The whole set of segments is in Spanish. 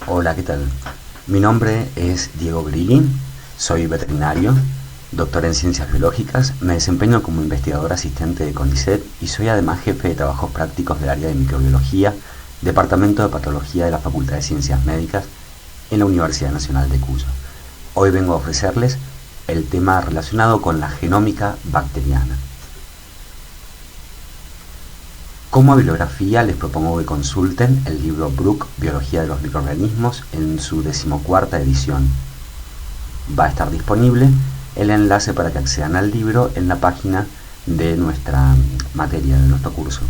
Hola, ¿qué tal? Mi nombre es Diego Grilli, soy veterinario, doctor en ciencias biológicas, me desempeño como investigador asistente de CONICET y soy además jefe de trabajos prácticos del área de microbiología, Departamento de Patología de la Facultad de Ciencias Médicas en la Universidad Nacional de Cuyo. Hoy vengo a ofrecerles el tema relacionado con la genómica bacteriana. Como bibliografía les propongo que consulten el libro Brook, Biología de los Microorganismos, en su 14ª edición. Va a estar disponible el enlace para que accedan al libro en la página de nuestra materia, de nuestro curso.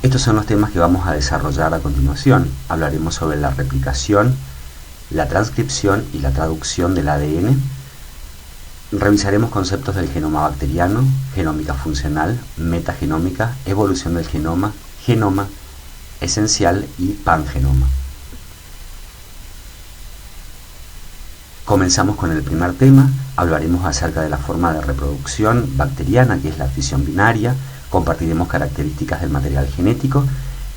Estos son los temas que vamos a desarrollar a continuación. Hablaremos sobre la replicación, la transcripción y la traducción del ADN. Revisaremos conceptos del genoma bacteriano, genómica funcional, metagenómica, evolución del genoma, genoma esencial y pangenoma. Comenzamos con el primer tema. Hablaremos acerca de la forma de reproducción bacteriana, que es la fisión binaria. Compartiremos características del material genético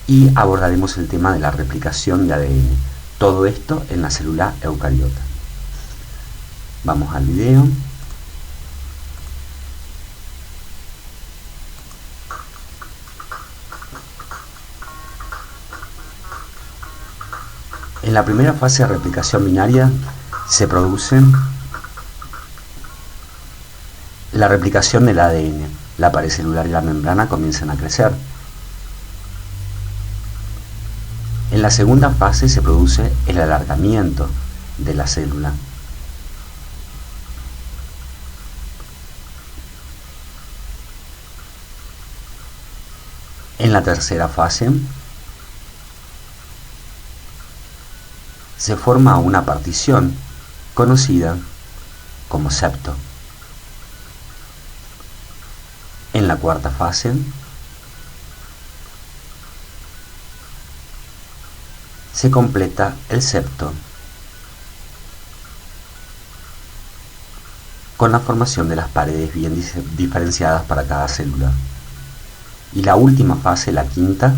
y abordaremos el tema de la replicación de ADN. Todo esto en la célula eucariota. Vamos al video. En la primera fase de replicación binaria se produce la replicación del ADN. La pared celular y la membrana comienzan a crecer. En la segunda fase se produce el alargamiento de la célula. En la tercera fase se forma una partición conocida como septo. En la cuarta fase se completa el septo con la formación de las paredes bien diferenciadas para cada célula. Y la última fase, la quinta,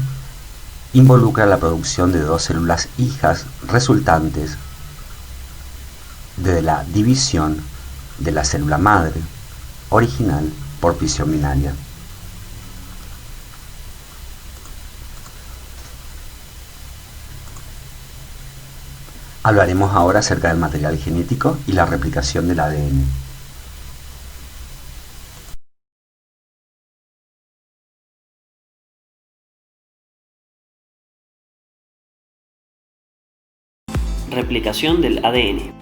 involucra la producción de dos células hijas resultantes de la división de la célula madre original por fisión binaria. Hablaremos ahora acerca del material genético y la replicación del ADN. Replicación del ADN.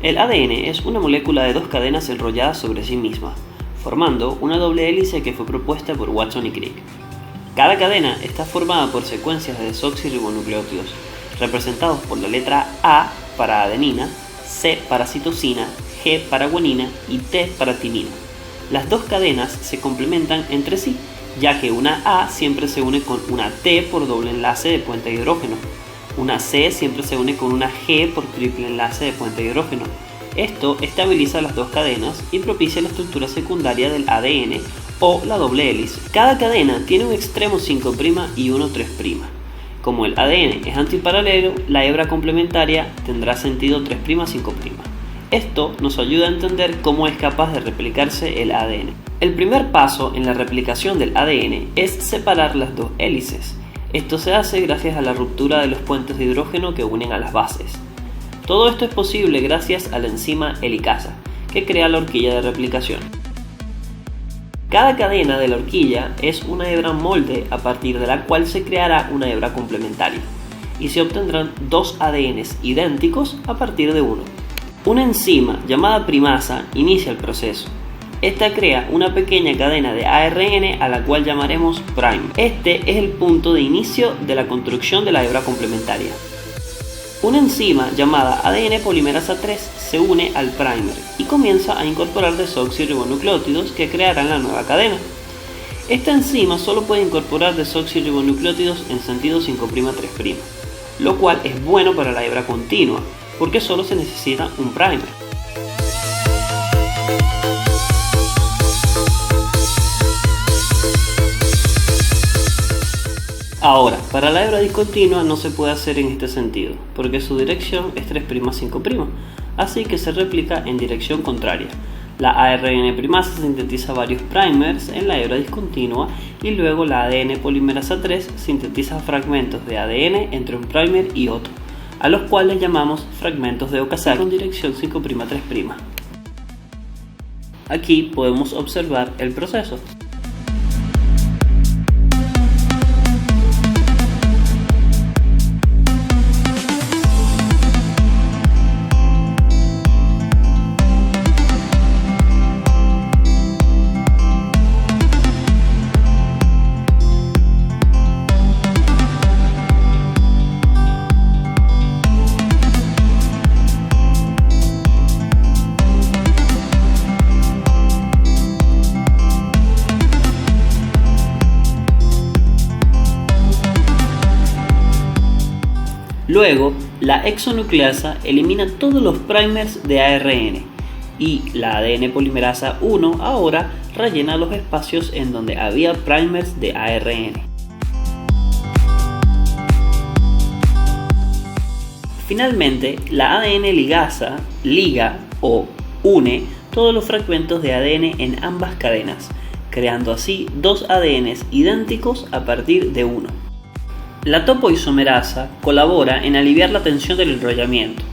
El ADN es una molécula de dos cadenas enrolladas sobre sí misma, formando una doble hélice que fue propuesta por Watson y Crick. Cada cadena está formada por secuencias de desoxirribonucleótidos, representados por la letra A para adenina, C para citosina, G para guanina y T para timina. Las dos cadenas se complementan entre sí, ya que una A siempre se une con una T por doble enlace de puente de hidrógeno. Una C siempre se une con una G por triple enlace de puente de hidrógeno. Esto estabiliza las dos cadenas y propicia la estructura secundaria del ADN o la doble hélice. Cada cadena tiene un extremo 5' y uno 3'. Como el ADN es antiparalelo, la hebra complementaria tendrá sentido 3', 5'. Esto nos ayuda a entender cómo es capaz de replicarse el ADN. El primer paso en la replicación del ADN es separar las dos hélices. Esto se hace gracias a la ruptura de los puentes de hidrógeno que unen a las bases. Todo esto es posible gracias a la enzima helicasa, que crea la horquilla de replicación. Cada cadena de la horquilla es una hebra molde a partir de la cual se creará una hebra complementaria, y se obtendrán dos ADNs idénticos a partir de uno. Una enzima llamada primasa inicia el proceso. Esta crea una pequeña cadena de ARN a la cual llamaremos prime. Este es el punto de inicio de la construcción de la hebra complementaria. Una enzima llamada ADN polimerasa 3 se une al primer y comienza a incorporar desoxirribonucleótidos que crearán la nueva cadena. Esta enzima solo puede incorporar desoxirribonucleótidos en sentido 5', 3', lo cual es bueno para la hebra continua, porque solo se necesita un primer. Ahora, para la hebra discontinua no se puede hacer en este sentido, porque su dirección es 3' 5', así que se replica en dirección contraria. La ARN primasa sintetiza varios primers en la hebra discontinua y luego la ADN polimerasa 3 sintetiza fragmentos de ADN entre un primer y otro, a los cuales llamamos fragmentos de Okazaki con dirección 5' 3'. Aquí podemos observar el proceso. Luego, la exonucleasa elimina todos los primers de ARN y la ADN polimerasa 1 ahora rellena los espacios en donde había primers de ARN. Finalmente, la ADN ligasa liga o une todos los fragmentos de ADN en ambas cadenas, creando así dos ADNs idénticos a partir de uno. La topoisomerasa colabora en aliviar la tensión del enrollamiento.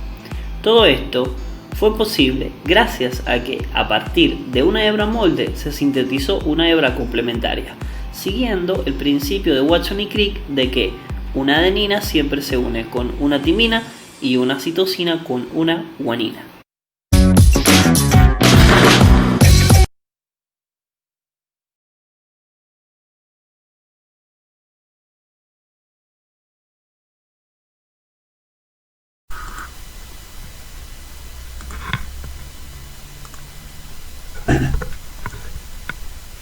Todo esto fue posible gracias a que a partir de una hebra molde se sintetizó una hebra complementaria, siguiendo el principio de Watson y Crick de que una adenina siempre se une con una timina y una citosina con una guanina.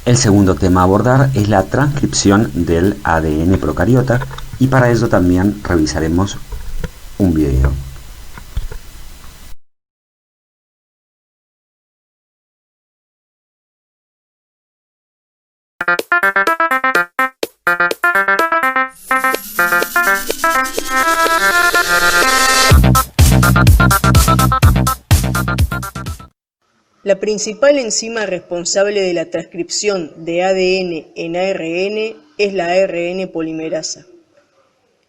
El segundo tema a abordar es la transcripción del ADN procariota y para ello también revisaremos un video. La principal enzima responsable de la transcripción de ADN en ARN es la ARN polimerasa.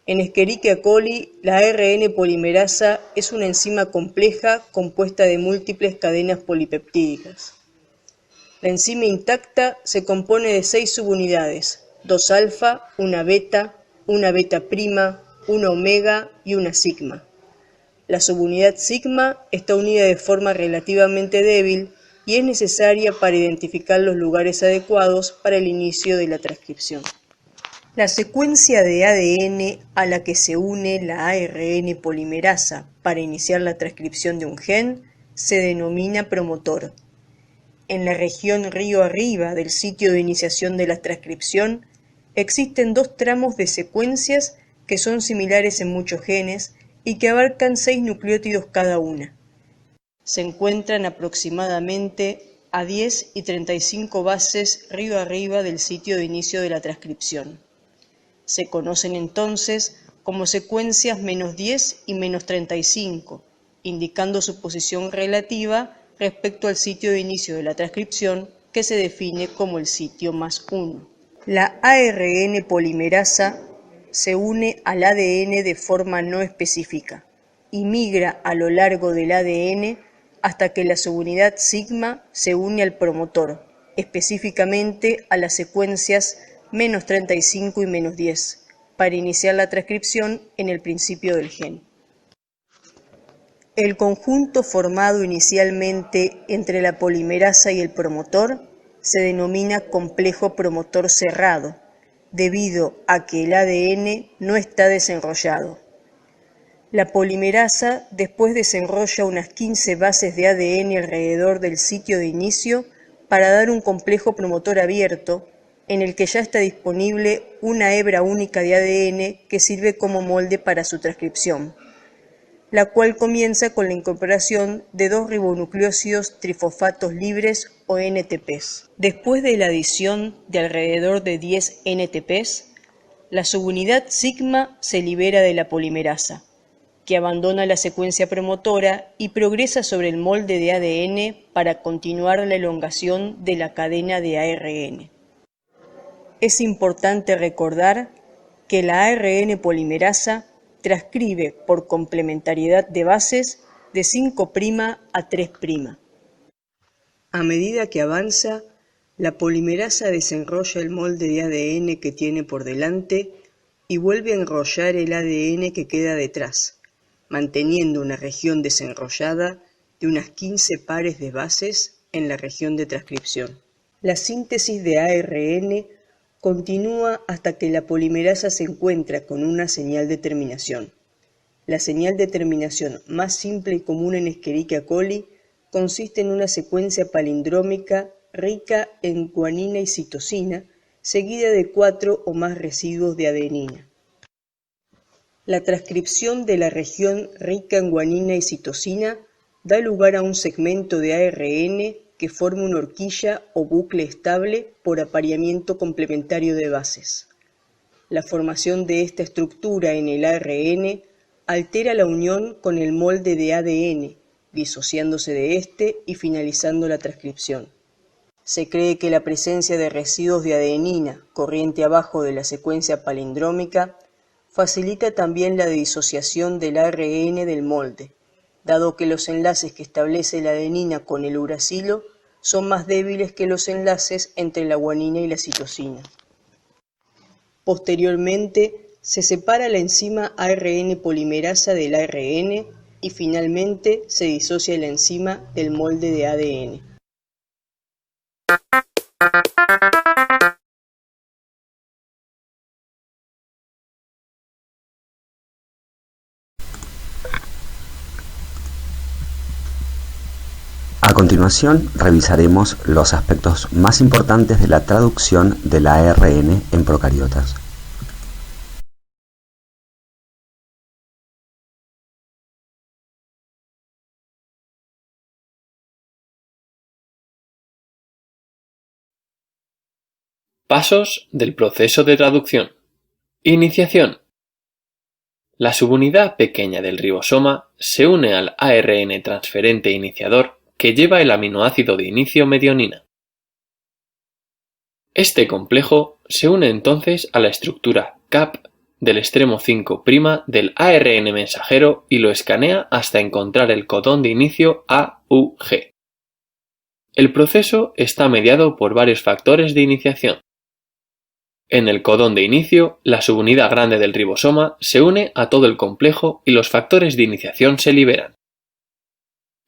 En Escherichia coli, la ARN polimerasa es una enzima compleja compuesta de múltiples cadenas polipeptídicas. La enzima intacta se compone de 6 subunidades, 2 alfa, una beta prima, una omega y una sigma. La subunidad sigma está unida de forma relativamente débil y es necesaria para identificar los lugares adecuados para el inicio de la transcripción. La secuencia de ADN a la que se une la ARN polimerasa para iniciar la transcripción de un gen se denomina promotor. En la región río arriba del sitio de iniciación de la transcripción existen 2 tramos de secuencias que son similares en muchos genes y que abarcan 6 nucleótidos cada una. Se encuentran aproximadamente a 10 y 35 bases río arriba del sitio de inicio de la transcripción. Se conocen entonces como secuencias -10 y -35, indicando su posición relativa respecto al sitio de inicio de la transcripción, que se define como el sitio +1. La ARN polimerasa se une al ADN de forma no específica y migra a lo largo del ADN hasta que la subunidad sigma se une al promotor, específicamente a las secuencias -35 y -10, para iniciar la transcripción en el principio del gen. El conjunto formado inicialmente entre la polimerasa y el promotor se denomina complejo promotor cerrado, debido a que el ADN no está desenrollado. La polimerasa después desenrolla unas 15 bases de ADN alrededor del sitio de inicio para dar un complejo promotor abierto en el que ya está disponible una hebra única de ADN que sirve como molde para su transcripción, la cual comienza con la incorporación de 2 ribonucleósidos trifosfatos libres o NTPs. Después de la adición de alrededor de 10 NTPs, La subunidad sigma se libera de la polimerasa, que abandona la secuencia promotora y progresa sobre el molde de ADN para continuar la elongación de la cadena de ARN. Es importante recordar que la ARN polimerasa transcribe por complementariedad de bases de 5' a 3'. A medida que avanza, la polimerasa desenrolla el molde de ADN que tiene por delante y vuelve a enrollar el ADN que queda detrás, manteniendo una región desenrollada de unas 15 pares de bases en la región de transcripción. La síntesis de ARN continúa hasta que la polimerasa se encuentra con una señal de terminación. La señal de terminación más simple y común en Escherichia coli consiste en una secuencia palindrómica rica en guanina y citosina, seguida de 4 o más residuos de adenina. La transcripción de la región rica en guanina y citosina da lugar a un segmento de ARN que forma una horquilla o bucle estable por apareamiento complementario de bases. La formación de esta estructura en el ARN altera la unión con el molde de ADN, disociándose de este y finalizando la transcripción. Se cree que la presencia de residuos de adenina corriente abajo de la secuencia palindrómica facilita también la disociación del ARN del molde, dado que los enlaces que establece la adenina con el uracilo son más débiles que los enlaces entre la guanina y la citosina. Posteriormente, se separa la enzima ARN polimerasa del ARN y finalmente se disocia la enzima del molde de ADN. A continuación, revisaremos los aspectos más importantes de la traducción del ARN en procariotas. Pasos del proceso de traducción. Iniciación. La subunidad pequeña del ribosoma se une al ARN transferente iniciador que lleva el aminoácido de inicio medionina. Este complejo se une entonces a la estructura CAP del extremo 5' del ARN mensajero y lo escanea hasta encontrar el codón de inicio AUG. El proceso está mediado por varios factores de iniciación. En el codón de inicio, la subunidad grande del ribosoma se une a todo el complejo y los factores de iniciación se liberan.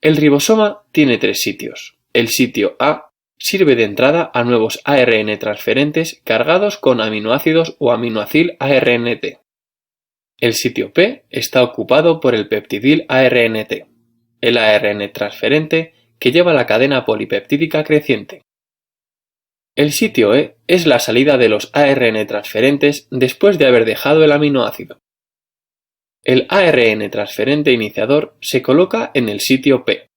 El ribosoma tiene 3 sitios. El sitio A sirve de entrada a nuevos ARN transferentes cargados con aminoácidos o aminoacil ARNT. El sitio P está ocupado por el peptidil ARNT, el ARN transferente que lleva la cadena polipeptídica creciente. El sitio E es la salida de los ARN transferentes después de haber dejado el aminoácido. El ARN transferente iniciador se coloca en el sitio P.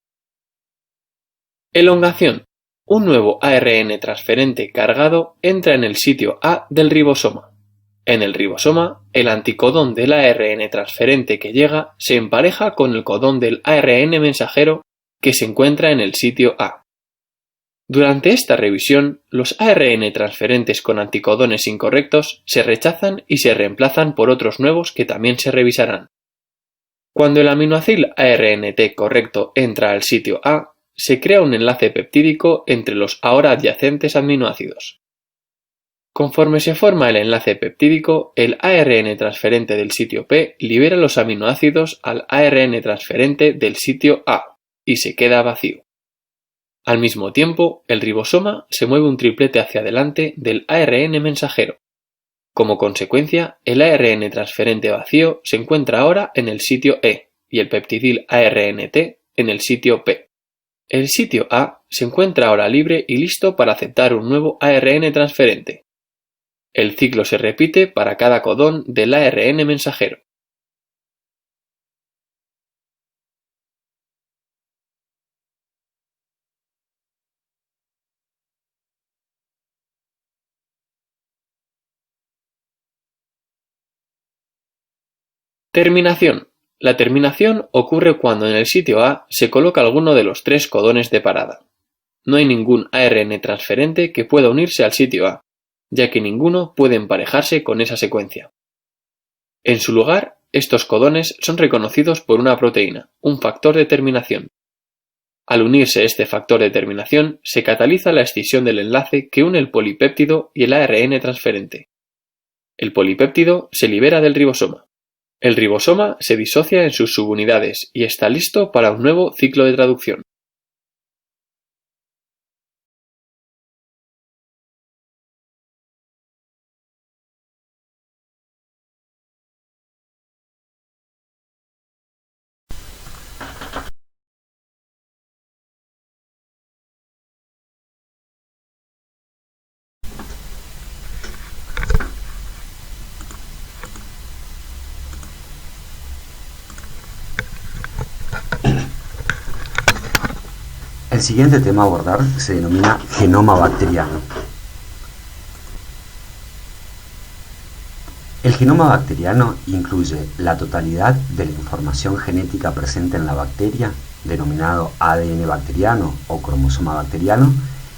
Elongación. Un nuevo ARN transferente cargado entra en el sitio A del ribosoma. En el ribosoma, el anticodón del ARN transferente que llega se empareja con el codón del ARN mensajero que se encuentra en el sitio A. Durante esta revisión, los ARN transferentes con anticodones incorrectos se rechazan y se reemplazan por otros nuevos que también se revisarán. Cuando el aminoacil ARNT correcto entra al sitio A, se crea un enlace peptídico entre los ahora adyacentes aminoácidos. Conforme se forma el enlace peptídico, el ARN transferente del sitio P libera los aminoácidos al ARN transferente del sitio A y se queda vacío. Al mismo tiempo, el ribosoma se mueve un triplete hacia adelante del ARN mensajero. Como consecuencia, el ARN transferente vacío se encuentra ahora en el sitio E y el peptidil ARNT en el sitio P. El sitio A se encuentra ahora libre y listo para aceptar un nuevo ARN transferente. El ciclo se repite para cada codón del ARN mensajero. Terminación. La terminación ocurre cuando en el sitio A se coloca alguno de los 3 codones de parada. No hay ningún ARN transferente que pueda unirse al sitio A, ya que ninguno puede emparejarse con esa secuencia. En su lugar, estos codones son reconocidos por una proteína, un factor de terminación. Al unirse este factor de terminación, se cataliza la escisión del enlace que une el polipéptido y el ARN transferente. El polipéptido se libera del ribosoma. El ribosoma se disocia en sus subunidades y está listo para un nuevo ciclo de traducción. El siguiente tema a abordar se denomina genoma bacteriano. El genoma bacteriano incluye la totalidad de la información genética presente en la bacteria, denominado ADN bacteriano o cromosoma bacteriano,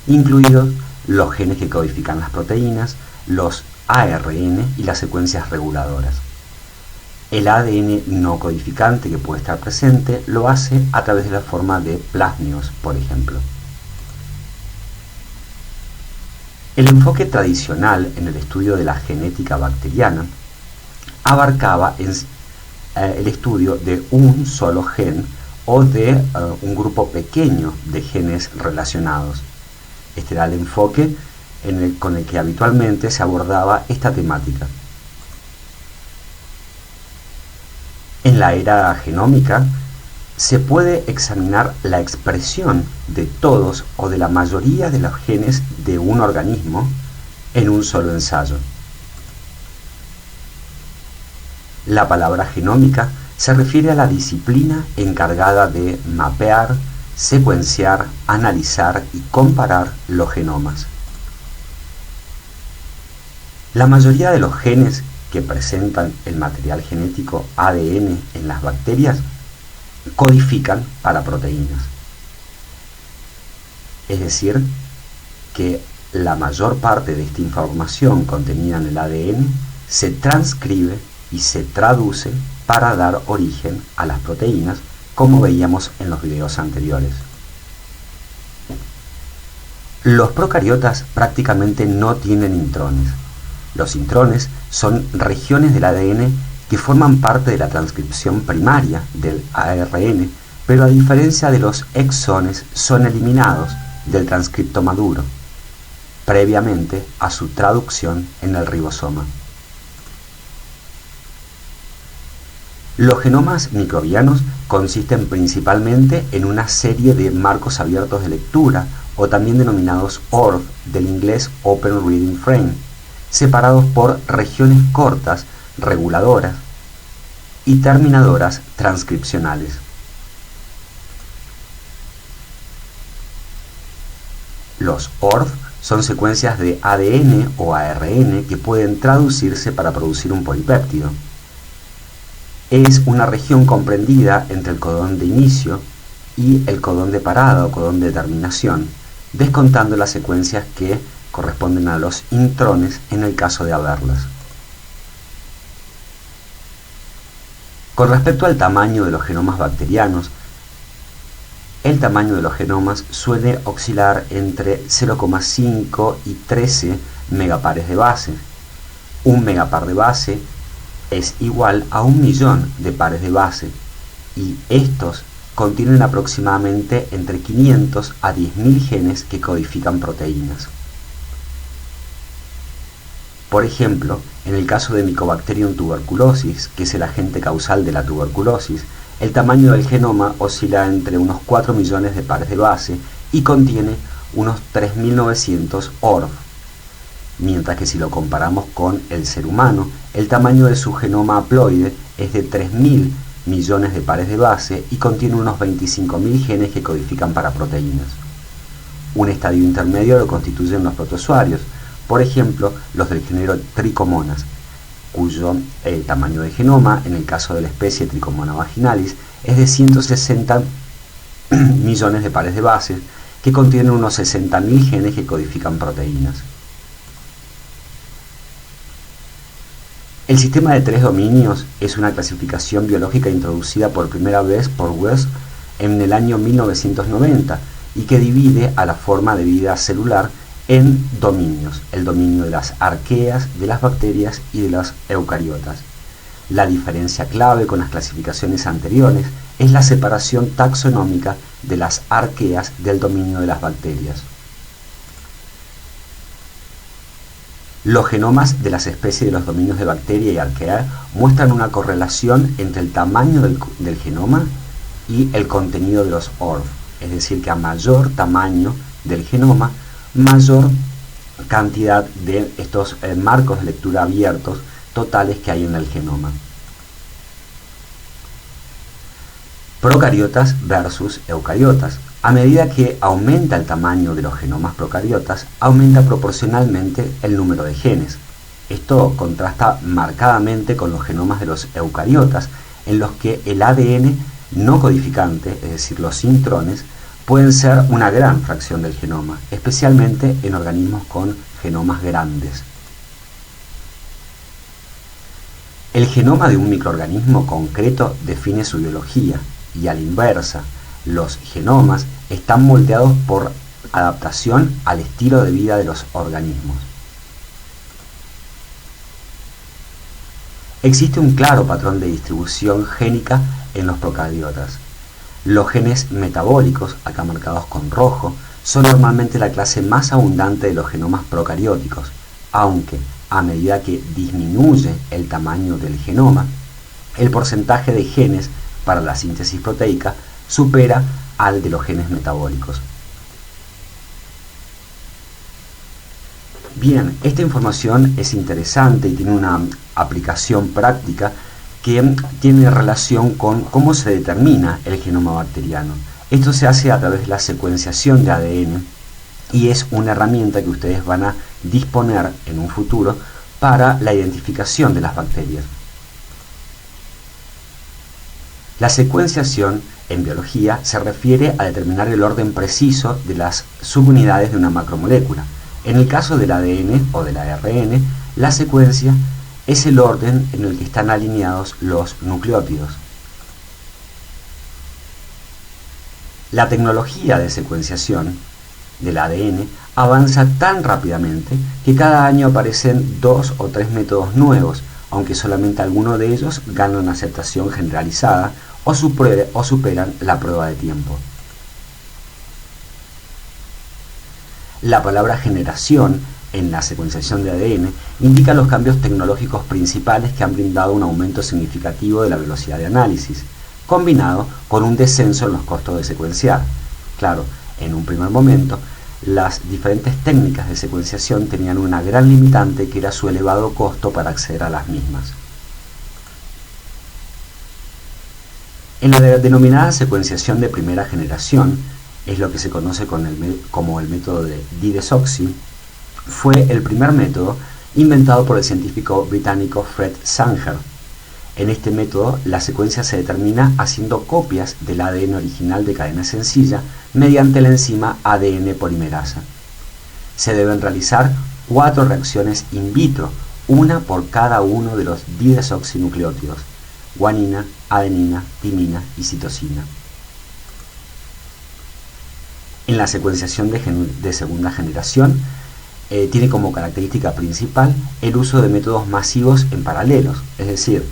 incluidos los genes que codifican las proteínas, los ARN y las secuencias reguladoras. El ADN no codificante que puede estar presente lo hace a través de la forma de plásmidos, por ejemplo. El enfoque tradicional en el estudio de la genética bacteriana abarcaba el estudio de un solo gen o de un grupo pequeño de genes relacionados. Este era el enfoque con el que habitualmente se abordaba esta temática. En la era genómica se puede examinar la expresión de todos o de la mayoría de los genes de un organismo en un solo ensayo. La palabra genómica se refiere a la disciplina encargada de mapear, secuenciar, analizar y comparar los genomas. La mayoría de los genes que presentan el material genético ADN en las bacterias codifican para proteínas. Es decir, que la mayor parte de esta información contenida en el ADN se transcribe y se traduce para dar origen a las proteínas, como veíamos en los videos anteriores. Los procariotas prácticamente no tienen intrones. Los intrones son regiones del ADN que forman parte de la transcripción primaria del ARN, pero a diferencia de los exones son eliminados del transcripto maduro, previamente a su traducción en el ribosoma. Los genomas microbianos consisten principalmente en una serie de marcos abiertos de lectura, o también denominados ORF, del inglés Open Reading Frame, separados por regiones cortas, reguladoras y terminadoras transcripcionales. Los ORF son secuencias de ADN o ARN que pueden traducirse para producir un polipéptido. Es una región comprendida entre el codón de inicio y el codón de parada o codón de terminación, descontando las secuencias que corresponden a los intrones en el caso de haberlas. Con respecto al tamaño de los genomas bacterianos, el tamaño de los genomas suele oscilar entre 0,5 y 13 megapares de base. Un megapar de base es igual a 1.000.000 de pares de base, y estos contienen aproximadamente entre 500 a 10.000 genes que codifican proteínas. Por ejemplo, en el caso de Mycobacterium tuberculosis, que es el agente causal de la tuberculosis, el tamaño del genoma oscila entre unos 4 millones de pares de base y contiene unos 3.900 ORF, mientras que si lo comparamos con el ser humano, el tamaño de su genoma haploide es de 3.000 millones de pares de base y contiene unos 25.000 genes que codifican para proteínas. Un estadio intermedio lo constituyen los protozoarios, por ejemplo, los del género Trichomonas. cuyo tamaño de genoma, en el caso de la especie Trichomona vaginalis, es de 160 millones de pares de bases, que contienen unos 60.000 genes que codifican proteínas. El sistema de 3 dominios es una clasificación biológica introducida por primera vez por West en el año 1990 y que divide a la forma de vida celular en dominios, el dominio de las arqueas, de las bacterias y de las eucariotas. La diferencia clave con las clasificaciones anteriores es la separación taxonómica de las arqueas del dominio de las bacterias. Los genomas de las especies de los dominios de bacteria y arquea muestran una correlación entre el tamaño del genoma y el contenido de los ORF, es decir, que a mayor tamaño del genoma, mayor cantidad de estos marcos de lectura abiertos totales que hay en el genoma. Procariotas versus eucariotas. A medida que aumenta el tamaño de los genomas procariotas, aumenta proporcionalmente el número de genes. Esto contrasta marcadamente con los genomas de los eucariotas, en los que el ADN no codificante, es decir, los intrones, pueden ser una gran fracción del genoma, especialmente en organismos con genomas grandes. El genoma de un microorganismo concreto define su biología, y a la inversa, los genomas están moldeados por adaptación al estilo de vida de los organismos. Existe un claro patrón de distribución génica en los procariotas. Los genes metabólicos, acá marcados con rojo, son normalmente la clase más abundante de los genomas procarióticos, aunque a medida que disminuye el tamaño del genoma, el porcentaje de genes para la síntesis proteica supera al de los genes metabólicos. Bien, esta información es interesante y tiene una aplicación práctica que tiene relación con cómo se determina el genoma bacteriano. Esto se hace a través de la secuenciación de ADN y es una herramienta que ustedes van a disponer en un futuro para la identificación de las bacterias. La secuenciación en biología se refiere a determinar el orden preciso de las subunidades de una macromolécula. En el caso del ADN o del ARN, la secuencia es el orden en el que están alineados los nucleótidos. La tecnología de secuenciación del ADN avanza tan rápidamente que cada año aparecen 2 o 3 métodos nuevos, aunque solamente algunos de ellos ganan aceptación generalizada o superan la prueba de tiempo. La palabra generación en la secuenciación de ADN indica los cambios tecnológicos principales que han brindado un aumento significativo de la velocidad de análisis, combinado con un descenso en los costos de secuenciar. Claro, en un primer momento, las diferentes técnicas de secuenciación tenían una gran limitante que era su elevado costo para acceder a las mismas. En la denominada secuenciación de primera generación, es lo que se conoce como el método de Didesoxy, fue el primer método inventado por el científico británico Fred Sanger. En este método, la secuencia se determina haciendo copias del ADN original de cadena sencilla mediante la enzima ADN polimerasa. Se deben realizar 4 reacciones in vitro, una por cada uno de los didesoxinucleótidos: guanina, adenina, timina y citosina. En la secuenciación de segunda generación, tiene como característica principal el uso de métodos masivos en paralelos, es decir,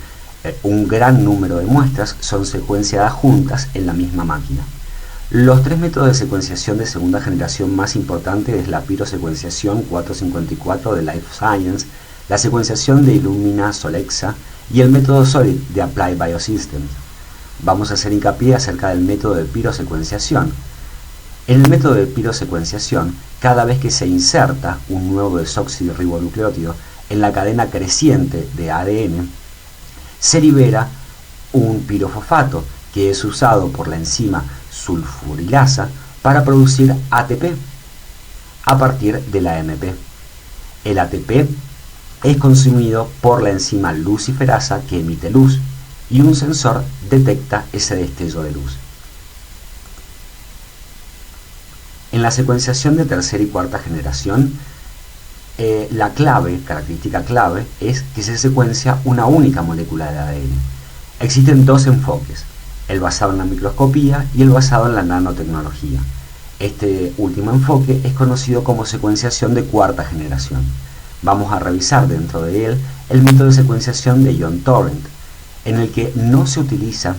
un gran número de muestras son secuenciadas juntas en la misma máquina. Los 3 métodos de secuenciación de segunda generación más importantes es la pirosecuenciación 454 de Life Science, la secuenciación de Illumina Solexa y el método SOLID de Applied Biosystems. Vamos a hacer hincapié acerca del método de pirosecuenciación. En el método de pirosecuenciación, cada vez que se inserta un nuevo desoxirribonucleótido en la cadena creciente de ADN, se libera un pirofosfato que es usado por la enzima sulfurilasa para producir ATP a partir de la AMP. El ATP es consumido por la enzima luciferasa que emite luz y un sensor detecta ese destello de luz. En la secuenciación de tercera y cuarta generación, la característica clave, es que se secuencia una única molécula de ADN. Existen dos enfoques, el basado en la microscopía y el basado en la nanotecnología. Este último enfoque es conocido como secuenciación de cuarta generación. Vamos a revisar dentro de él el método de secuenciación de John Torrent, en el que no se utiliza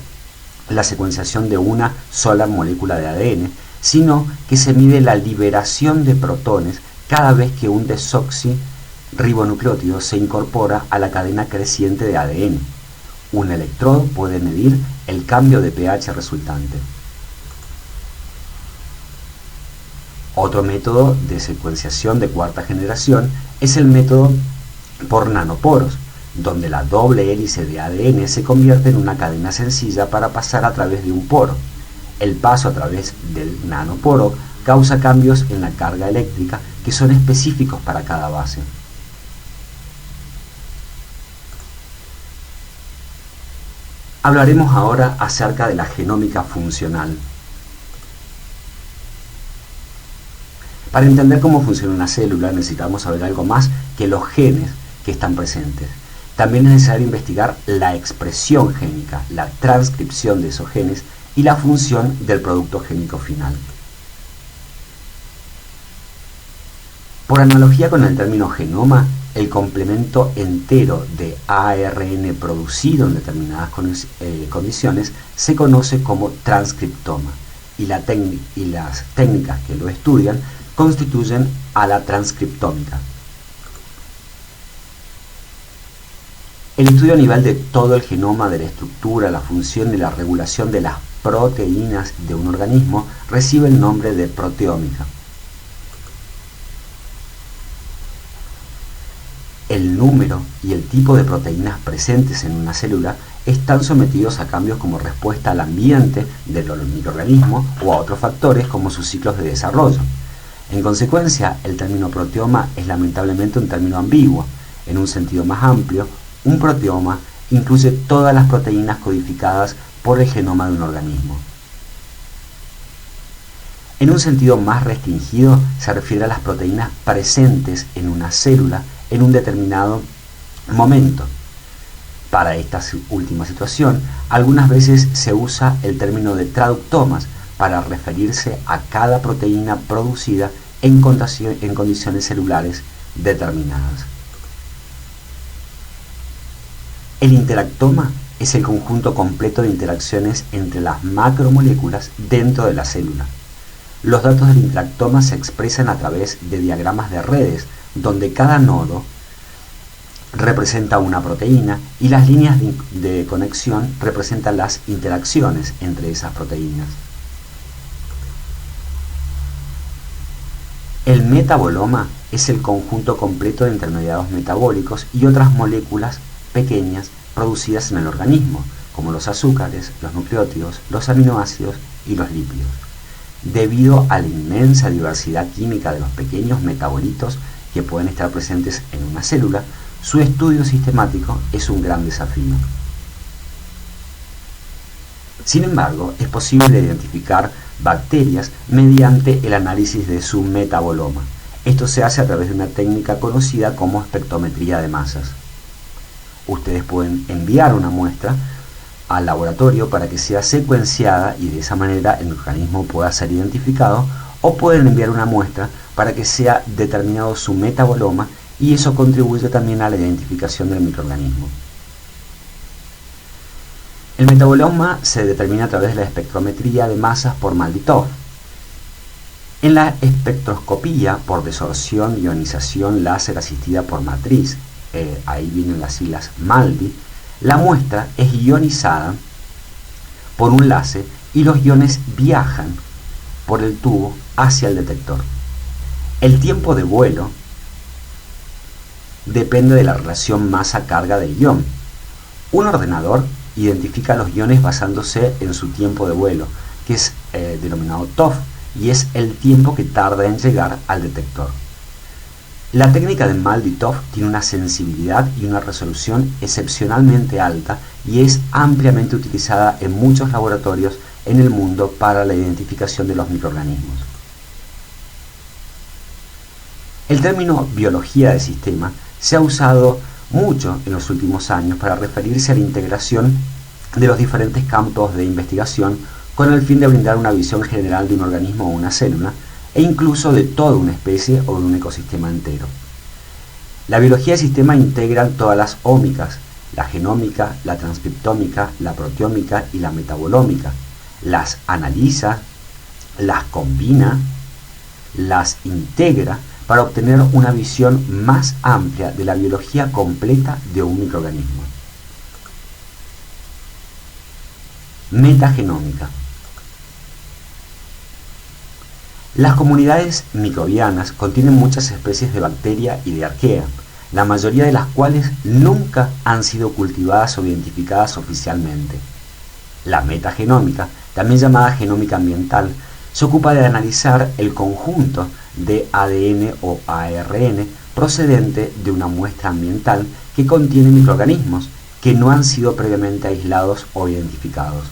la secuenciación de una sola molécula de ADN, sino que se mide la liberación de protones cada vez que un desoxirribonucleótido se incorpora a la cadena creciente de ADN. Un electrodo puede medir el cambio de pH resultante. Otro método de secuenciación de cuarta generación es el método por nanoporos, donde la doble hélice de ADN se convierte en una cadena sencilla para pasar a través de un poro. El paso a través del nanoporo causa cambios en la carga eléctrica que son específicos para cada base. Hablaremos ahora acerca de la genómica funcional. Para entender cómo funciona una célula necesitamos saber algo más que los genes que están presentes. También es necesario investigar la expresión génica, la transcripción de esos genes y la función del producto génico final. Por analogía con el término genoma, el complemento entero de ARN producido en determinadas condiciones se conoce como transcriptoma, y las técnicas que lo estudian constituyen a la transcriptómica. El estudio a nivel de todo el genoma, de la estructura, la función y la regulación de las proteínas de un organismo recibe el nombre de proteómica. El número y el tipo de proteínas presentes en una célula están sometidos a cambios como respuesta al ambiente del microorganismo o a otros factores como sus ciclos de desarrollo. En consecuencia, el término proteoma es lamentablemente un término ambiguo. En un sentido más amplio, un proteoma incluye todas las proteínas codificadas por el genoma de un organismo. En un sentido más restringido, se refiere a las proteínas presentes en una célula en un determinado momento. Para esta última situación, algunas veces se usa el término de traductomas para referirse a cada proteína producida en condiciones celulares determinadas. El interactoma es el conjunto completo de interacciones entre las macromoléculas dentro de la célula. Los datos del interactoma se expresan a través de diagramas de redes, donde cada nodo representa una proteína y las líneas de conexión representan las interacciones entre esas proteínas. El metaboloma es el conjunto completo de intermediarios metabólicos y otras moléculas pequeñas producidas en el organismo, como los azúcares, los nucleótidos, los aminoácidos y los lípidos. Debido a la inmensa diversidad química de los pequeños metabolitos que pueden estar presentes en una célula, su estudio sistemático es un gran desafío. Sin embargo, es posible identificar bacterias mediante el análisis de su metaboloma. Esto se hace a través de una técnica conocida como espectrometría de masas. Ustedes pueden enviar una muestra al laboratorio para que sea secuenciada y de esa manera el organismo pueda ser identificado, o pueden enviar una muestra para que sea determinado su metaboloma y eso contribuye también a la identificación del microorganismo. El metaboloma se determina a través de la espectrometría de masas por Maldi-Toff. En la espectroscopía por desorción, ionización láser asistida por matriz, ahí vienen las siglas MALDI, la muestra es ionizada por un láser y los iones viajan por el tubo hacia el detector. El tiempo de vuelo depende de la relación masa-carga del ion. Un ordenador identifica los iones basándose en su tiempo de vuelo, que es denominado TOF, y es el tiempo que tarda en llegar al detector. La técnica de Maldi-Toff tiene una sensibilidad y una resolución excepcionalmente alta y es ampliamente utilizada en muchos laboratorios en el mundo para la identificación de los microorganismos. El término biología de sistema se ha usado mucho en los últimos años para referirse a la integración de los diferentes campos de investigación con el fin de brindar una visión general de un organismo o una célula, e incluso de toda una especie o de un ecosistema entero. La biología de sistema integra todas las ómicas, la genómica, la transcriptómica, la proteómica y la metabolómica. Las analiza, las combina, las integra para obtener una visión más amplia de la biología completa de un microorganismo. Metagenómica. Las comunidades microbianas contienen muchas especies de bacteria y de arquea, la mayoría de las cuales nunca han sido cultivadas o identificadas oficialmente. La metagenómica, también llamada genómica ambiental, se ocupa de analizar el conjunto de ADN o ARN procedente de una muestra ambiental que contiene microorganismos que no han sido previamente aislados o identificados.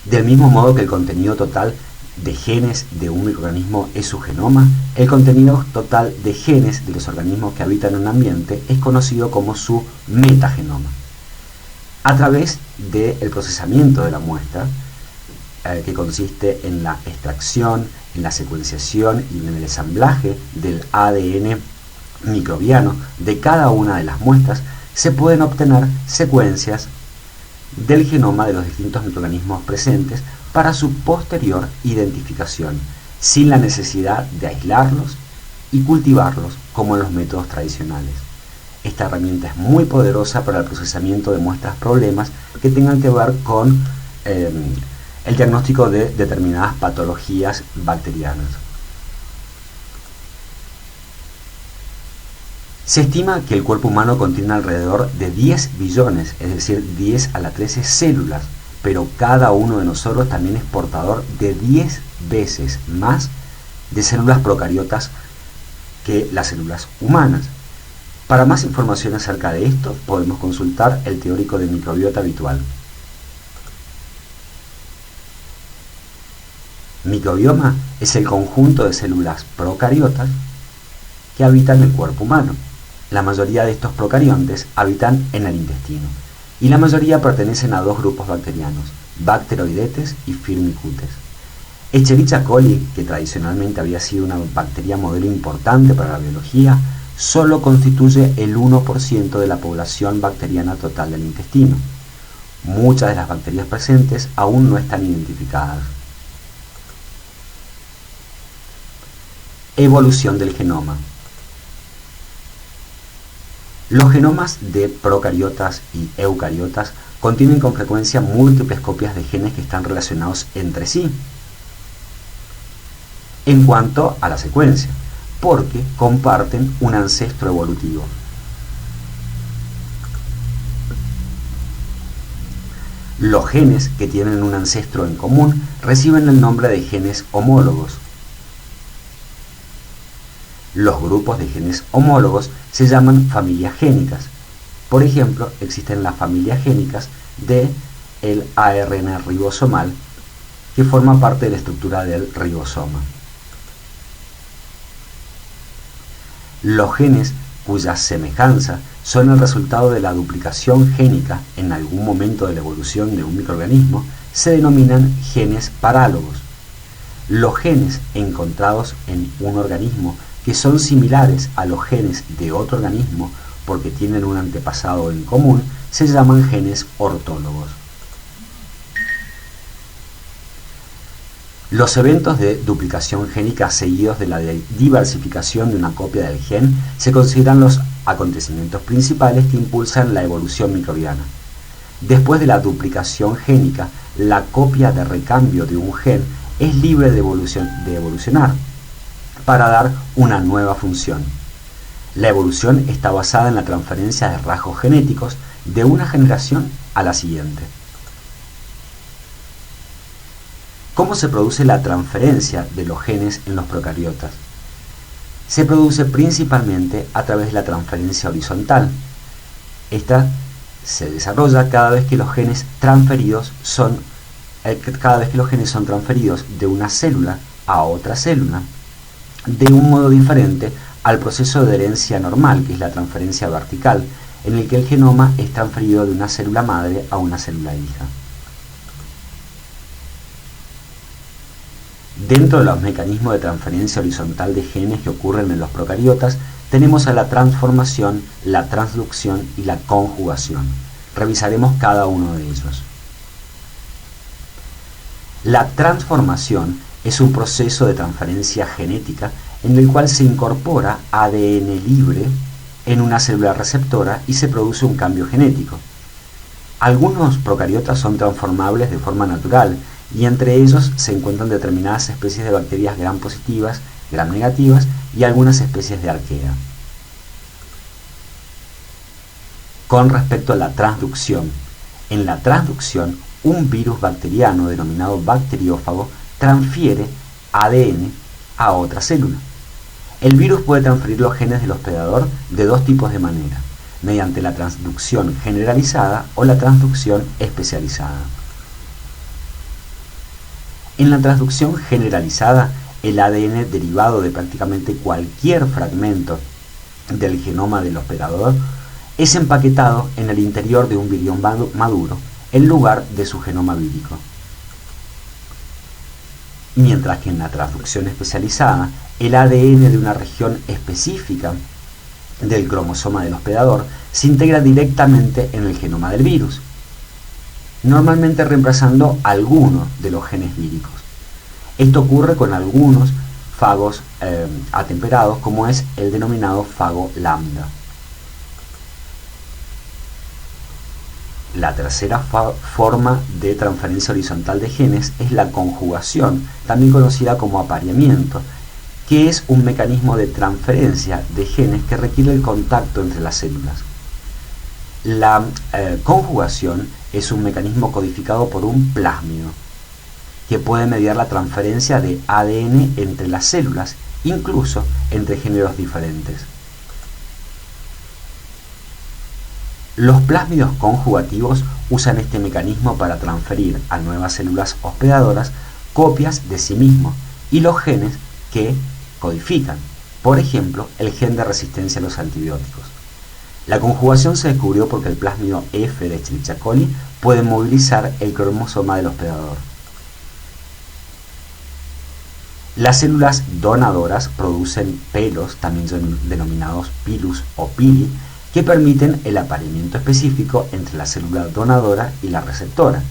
Del mismo modo que el contenido total de genes de un microorganismo es su genoma, el contenido total de genes de los organismos que habitan en un ambiente es conocido como su metagenoma. A través del procesamiento de la muestra, que consiste en la extracción, en la secuenciación y en el ensamblaje del ADN microbiano de cada una de las muestras, se pueden obtener secuencias del genoma de los distintos microorganismos presentes para su posterior identificación, sin la necesidad de aislarlos y cultivarlos como en los métodos tradicionales. Esta herramienta es muy poderosa para el procesamiento de muestras problemas que tengan que ver con el diagnóstico de determinadas patologías bacterianas. Se estima que el cuerpo humano contiene alrededor de 10 billones, es decir, 10 a la 13 células, pero cada uno de nosotros también es portador de 10 veces más de células procariotas que las células humanas. Para más información acerca de esto, podemos consultar el teórico de microbiota habitual. Microbioma es el conjunto de células procariotas que habitan el cuerpo humano. La mayoría de estos procariontes habitan en el intestino y la mayoría pertenecen a dos grupos bacterianos, Bacteroidetes y Firmicutes. Escherichia coli, que tradicionalmente había sido una bacteria modelo importante para la biología, solo constituye el 1% de la población bacteriana total del intestino. Muchas de las bacterias presentes aún no están identificadas. Evolución del genoma. Los genomas de procariotas y eucariotas contienen con frecuencia múltiples copias de genes que están relacionados entre sí en cuanto a la secuencia, porque comparten un ancestro evolutivo. Los genes que tienen un ancestro en común reciben el nombre de genes homólogos. Los grupos de genes homólogos se llaman familias génicas. Por ejemplo, existen las familias génicas del ARN ribosomal, que forma parte de la estructura del ribosoma. Los genes cuya semejanza son el resultado de la duplicación génica en algún momento de la evolución de un microorganismo se denominan genes parálogos. Los genes encontrados en un organismo que son similares a los genes de otro organismo porque tienen un antepasado en común, se llaman genes ortólogos. Los eventos de duplicación génica seguidos de la diversificación de una copia del gen se consideran los acontecimientos principales que impulsan la evolución microbiana. Después de la duplicación génica, la copia de recambio de un gen es libre de evolucionar para dar una nueva función. La evolución está basada en la transferencia de rasgos genéticos de una generación a la siguiente. ¿Cómo se produce la transferencia de los genes en los procariotas? se produce principalmente a través de la transferencia horizontal. Esta se desarrolla cada vez que los genes son transferidos de una célula a otra célula de un modo diferente al proceso de herencia normal, que es la transferencia vertical, en el que el genoma es transferido de una célula madre a una célula hija. Dentro de los mecanismos de transferencia horizontal de genes que ocurren en los procariotas, tenemos a la transformación, la transducción y la conjugación. Revisaremos cada uno de ellos. La transformación es un proceso de transferencia genética en el cual se incorpora ADN libre en una célula receptora y se produce un cambio genético. Algunos procariotas son transformables de forma natural y entre ellos se encuentran determinadas especies de bacterias gram positivas, gram negativas y algunas especies de arquea. Con respecto a la transducción, en la transducción un virus bacteriano denominado bacteriófago transfiere ADN a otra célula. El virus puede transferir los genes del hospedador de dos tipos de manera, mediante la transducción generalizada o la transducción especializada. En la transducción generalizada, el ADN derivado de prácticamente cualquier fragmento del genoma del hospedador es empaquetado en el interior de un virión maduro en lugar de su genoma vírico. Mientras que en la transducción especializada, el ADN de una región específica del cromosoma del hospedador se integra directamente en el genoma del virus, normalmente reemplazando alguno de los genes víricos. Esto ocurre con algunos fagos atemperados, como es el denominado fago lambda. La tercera forma de transferencia horizontal de genes es la conjugación, también conocida como apareamiento, que es un mecanismo de transferencia de genes que requiere el contacto entre las células. La conjugación es un mecanismo codificado por un plásmido, que puede mediar la transferencia de ADN entre las células, incluso entre géneros diferentes. Los plásmidos conjugativos usan este mecanismo para transferir a nuevas células hospedadoras copias de sí mismos y los genes que codifican, por ejemplo, el gen de resistencia a los antibióticos. La conjugación se descubrió porque el plásmido F de Escherichia coli puede movilizar el cromosoma del hospedador. Las células donadoras producen pelos, también son denominados pilus o pili, que permiten el apareamiento específico entre la célula donadora y la receptora.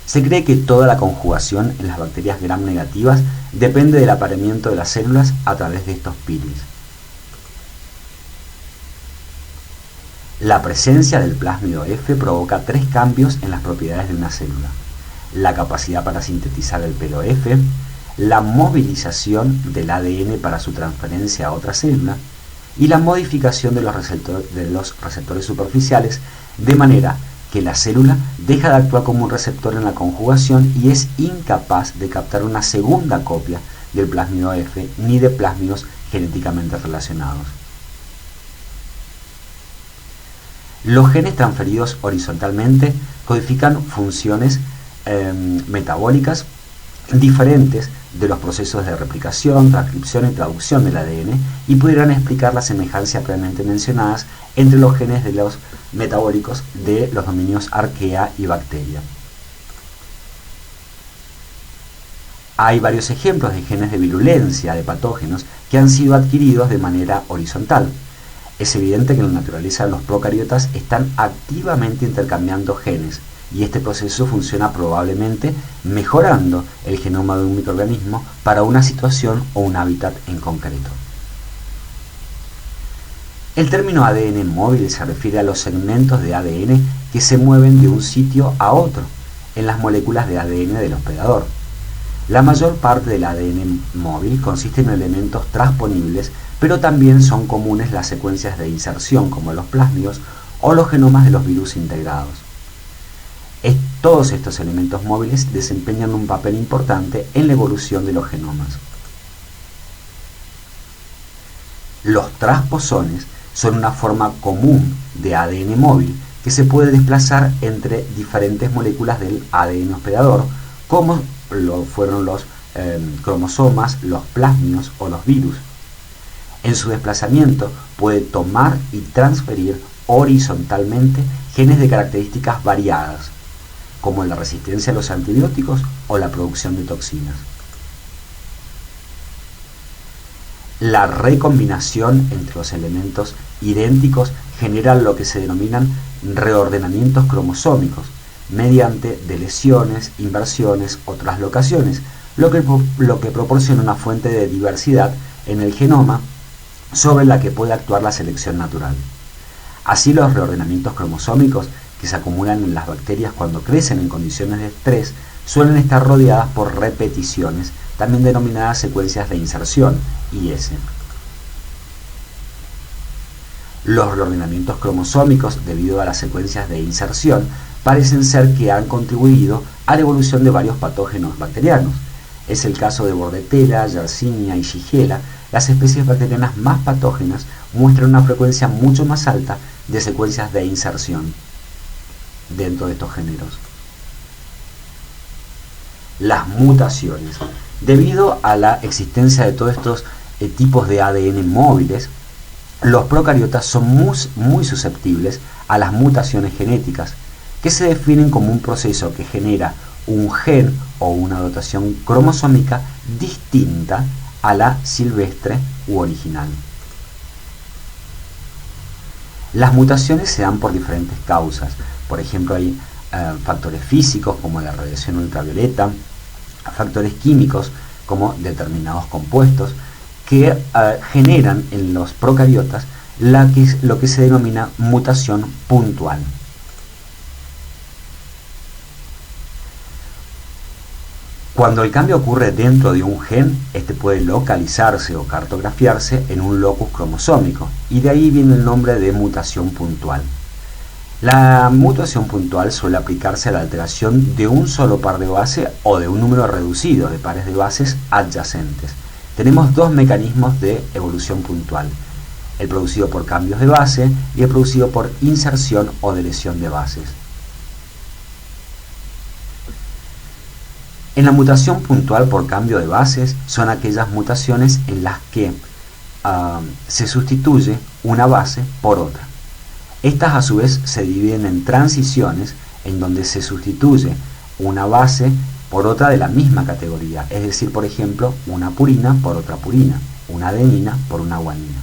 Se cree que toda la conjugación en las bacterias gram negativas depende del apareamiento de las células a través de estos pilis. La presencia del plásmido F provoca tres cambios en las propiedades de una célula: la capacidad para sintetizar el pelo F, la movilización del ADN para su transferencia a otra célula y la modificación de los receptores superficiales, de manera que la célula deja de actuar como un receptor en la conjugación y es incapaz de captar una segunda copia del plásmido F ni de plásmidos genéticamente relacionados. Los genes transferidos horizontalmente codifican funciones metabólicas diferentes de los procesos de replicación, transcripción y traducción del ADN y pudieran explicar las semejanzas previamente mencionadas entre los genes de los metabólicos de los dominios arquea y bacteria. Hay varios ejemplos de genes de virulencia de patógenos que han sido adquiridos de manera horizontal. Es evidente que en la naturaleza los procariotas están activamente intercambiando genes, y este proceso funciona probablemente mejorando el genoma de un microorganismo para una situación o un hábitat en concreto. El término ADN móvil se refiere a los segmentos de ADN que se mueven de un sitio a otro en las moléculas de ADN del hospedador. La mayor parte del ADN móvil consiste en elementos transponibles, pero también son comunes las secuencias de inserción como los plásmidos o los genomas de los virus integrados. Todos estos elementos móviles desempeñan un papel importante en la evolución de los genomas. Los transposones son una forma común de ADN móvil que se puede desplazar entre diferentes moléculas del ADN hospedador, como lo fueron los cromosomas, los plásmidos o los virus. En su desplazamiento puede tomar y transferir horizontalmente genes de características variadas, como la resistencia a los antibióticos o la producción de toxinas. La recombinación entre los elementos idénticos genera lo que se denominan reordenamientos cromosómicos, mediante deleciones, inversiones o traslocaciones, lo que proporciona una fuente de diversidad en el genoma sobre la que puede actuar la selección natural. Así, los reordenamientos cromosómicos que se acumulan en las bacterias cuando crecen en condiciones de estrés suelen estar rodeadas por repeticiones, también denominadas secuencias de inserción, IS. Los reordenamientos cromosómicos, debido a las secuencias de inserción, parecen ser que han contribuido a la evolución de varios patógenos bacterianos. Es el caso de Bordetella, Yersinia y Shigella. Las especies bacterianas más patógenas muestran una frecuencia mucho más alta de secuencias de inserción dentro de estos géneros. Las mutaciones. Debido a la existencia de todos estos tipos de ADN móviles, los procariotas son muy susceptibles a las mutaciones genéticas, que se definen como un proceso que genera un gen o una dotación cromosómica distinta a la silvestre u original. Las mutaciones se dan por diferentes causas. Por ejemplo, hay factores físicos como la radiación ultravioleta, factores químicos como determinados compuestos que generan en los procariotas lo que se denomina mutación puntual. Cuando el cambio ocurre dentro de un gen, este puede localizarse o cartografiarse en un locus cromosómico, y de ahí viene el nombre de mutación puntual. La mutación puntual suele aplicarse a la alteración de un solo par de bases o de un número reducido de pares de bases adyacentes. Tenemos dos mecanismos de evolución puntual: el producido por cambios de base y el producido por inserción o deleción de bases. En la mutación puntual por cambio de bases son aquellas mutaciones en las que se sustituye una base por otra. Estas a su vez se dividen en transiciones, en donde se sustituye una base por otra de la misma categoría, es decir, por ejemplo, una purina por otra purina, una adenina por una guanina.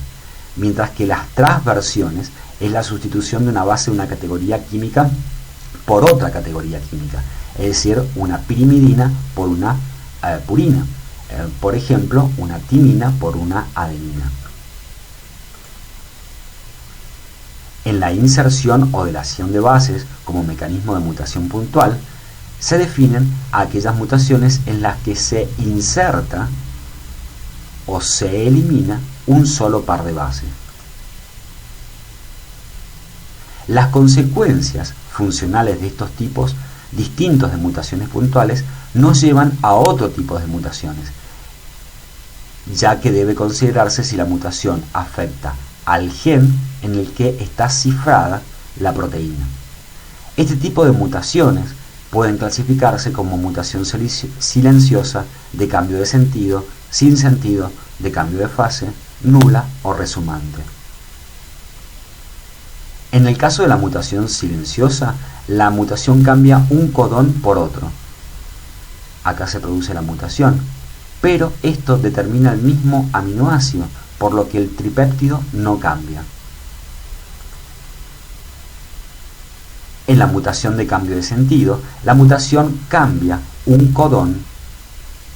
Mientras que las transversiones es la sustitución de una base de una categoría química por otra categoría química, es decir, una pirimidina por una purina, por ejemplo, una timina por una adenina. En la inserción o deleción de bases como mecanismo de mutación puntual, se definen aquellas mutaciones en las que se inserta o se elimina un solo par de bases. Las consecuencias funcionales de estos tipos distintos de mutaciones puntuales nos llevan a otro tipo de mutaciones, ya que debe considerarse si la mutación afecta al gen en el que está cifrada la proteína. Este tipo de mutaciones pueden clasificarse como mutación silenciosa, de cambio de sentido, sin sentido, de cambio de fase, nula o resumante. En el caso de la mutación silenciosa, la mutación cambia un codón por otro. Acá se produce la mutación, pero esto determina el mismo aminoácido, por lo que el tripéptido no cambia. En la mutación de cambio de sentido, la mutación cambia un codón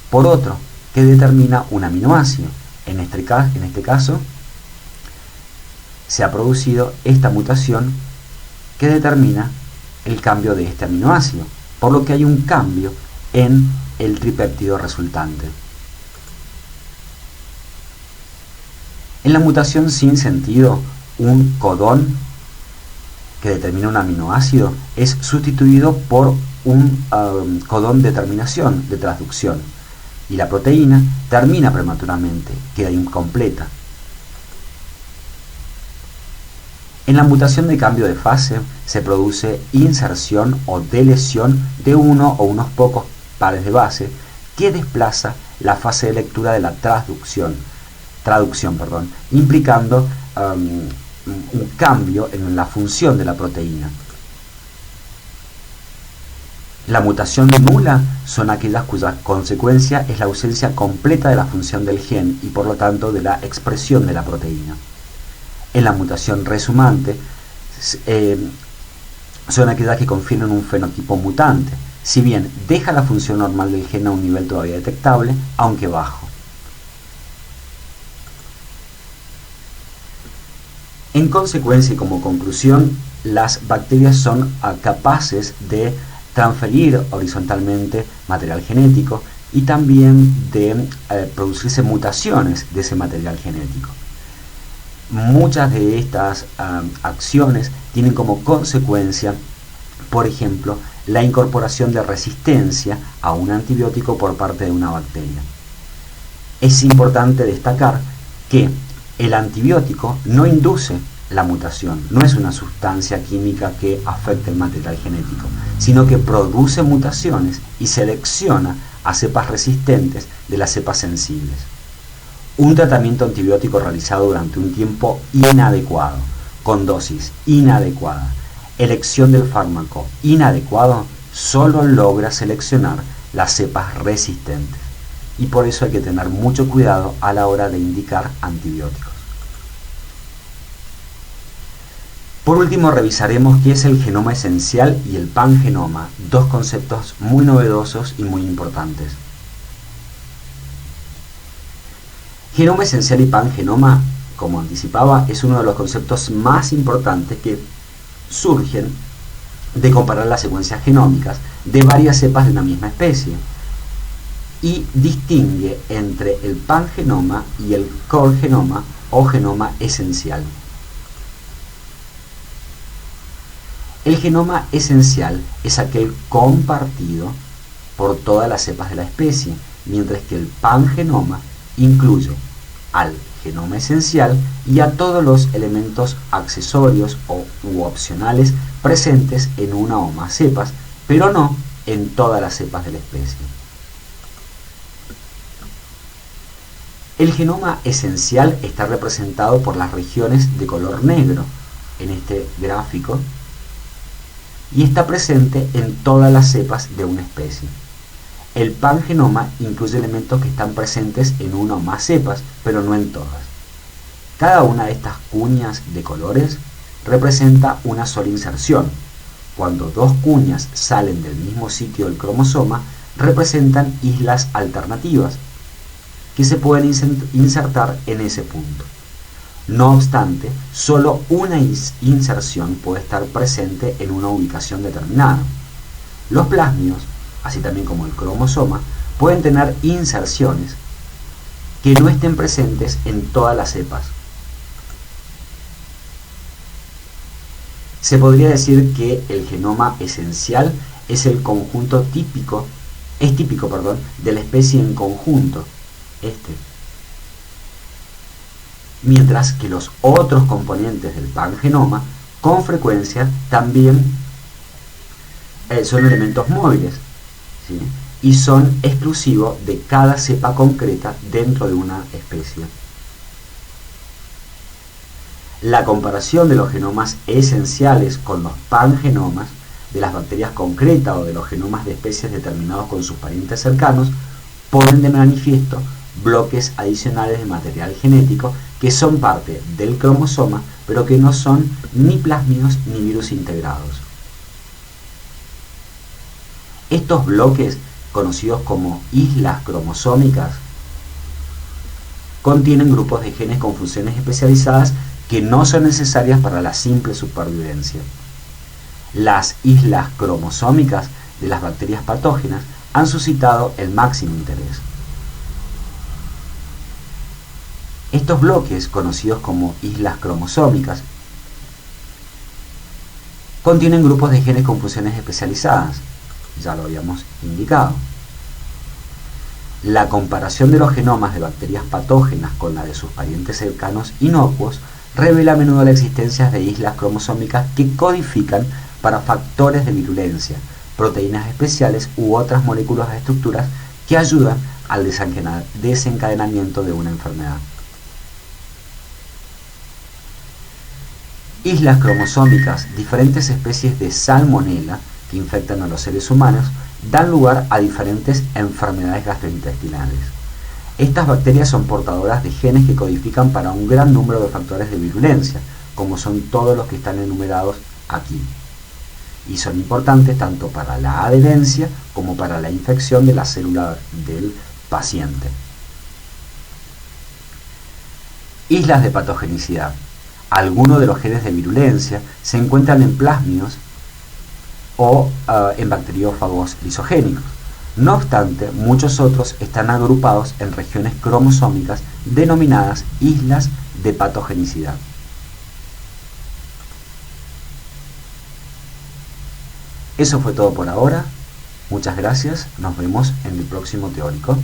por otro que determina un aminoácido. En este caso, se ha producido esta mutación que determina el cambio de este aminoácido, por lo que hay un cambio en el tripéptido resultante. En la mutación sin sentido, un codón que determina un aminoácido es sustituido por un codón de terminación, de transducción, y la proteína termina prematuramente, queda incompleta. En la mutación de cambio de fase se produce inserción o deleción de uno o unos pocos pares de base que desplaza la fase de lectura de la traducción, implicando un cambio en la función de la proteína. La mutación nula son aquellas cuya consecuencia es la ausencia completa de la función del gen y por lo tanto de la expresión de la proteína. En la mutación resumante son aquellas que confieren un fenotipo mutante, si bien deja la función normal del gen a un nivel todavía detectable, aunque bajo. En consecuencia y como conclusión, las bacterias son capaces de transferir horizontalmente material genético y también de producirse mutaciones de ese material genético. Muchas de estas acciones tienen como consecuencia, por ejemplo, la incorporación de resistencia a un antibiótico por parte de una bacteria. Es importante destacar que el antibiótico no induce la mutación, no es una sustancia química que afecte el material genético, sino que produce mutaciones y selecciona a cepas resistentes de las cepas sensibles. Un tratamiento antibiótico realizado durante un tiempo inadecuado, con dosis inadecuada, elección del fármaco inadecuado, solo logra seleccionar las cepas resistentes. Y por eso hay que tener mucho cuidado a la hora de indicar antibióticos. Por último, revisaremos qué es el genoma esencial y el pangenoma, dos conceptos muy novedosos y muy importantes. Genoma esencial y pangenoma, como anticipaba, es uno de los conceptos más importantes que surgen de comparar las secuencias genómicas de varias cepas de una misma especie y distingue entre el pangenoma y el core genoma o genoma esencial. El genoma esencial es aquel compartido por todas las cepas de la especie, mientras que el pangenoma incluye al genoma esencial y a todos los elementos accesorios u opcionales presentes en una o más cepas, pero no en todas las cepas de la especie. El genoma esencial está representado por las regiones de color negro en este gráfico y está presente en todas las cepas de una especie. El pangenoma incluye elementos que están presentes en una o más cepas, pero no en todas. Cada una de estas cuñas de colores representa una sola inserción. Cuando dos cuñas salen del mismo sitio del cromosoma, representan islas alternativas que se pueden insertar en ese punto. No obstante, solo una inserción puede estar presente en una ubicación determinada. Los plásmidos, así también como el cromosoma, pueden tener inserciones que no estén presentes en todas las cepas. Se podría decir que el genoma esencial es el conjunto típico de la especie en conjunto, mientras que los otros componentes del pangenoma con frecuencia también son elementos móviles, ¿sí? Y son exclusivos de cada cepa concreta dentro de una especie. La comparación de los genomas esenciales con los pangenomas de las bacterias concretas o de los genomas de especies determinados con sus parientes cercanos ponen de manifiesto bloques adicionales de material genético que son parte del cromosoma, pero que no son ni plásmidos ni virus integrados. Estos bloques, conocidos como islas cromosómicas, contienen grupos de genes con funciones especializadas que no son necesarias para la simple supervivencia. Las islas cromosómicas de las bacterias patógenas han suscitado el máximo interés. Estos bloques, conocidos como islas cromosómicas, contienen grupos de genes con funciones especializadas, ya lo habíamos indicado. La comparación de los genomas de bacterias patógenas con la de sus parientes cercanos inocuos revela a menudo la existencia de islas cromosómicas que codifican para factores de virulencia, proteínas especiales u otras moléculas o estructuras que ayudan al desencadenamiento de una enfermedad. Islas cromosómicas, diferentes especies de salmonela que infectan a los seres humanos, dan lugar a diferentes enfermedades gastrointestinales. Estas bacterias son portadoras de genes que codifican para un gran número de factores de virulencia, como son todos los que están enumerados aquí, y son importantes tanto para la adherencia como para la infección de la célula del paciente. Islas de patogenicidad. Algunos de los genes de virulencia se encuentran en plásmidos o en bacteriófagos lisogénicos. No obstante, muchos otros están agrupados en regiones cromosómicas denominadas islas de patogenicidad. Eso fue todo por ahora. Muchas gracias. Nos vemos en el próximo teórico.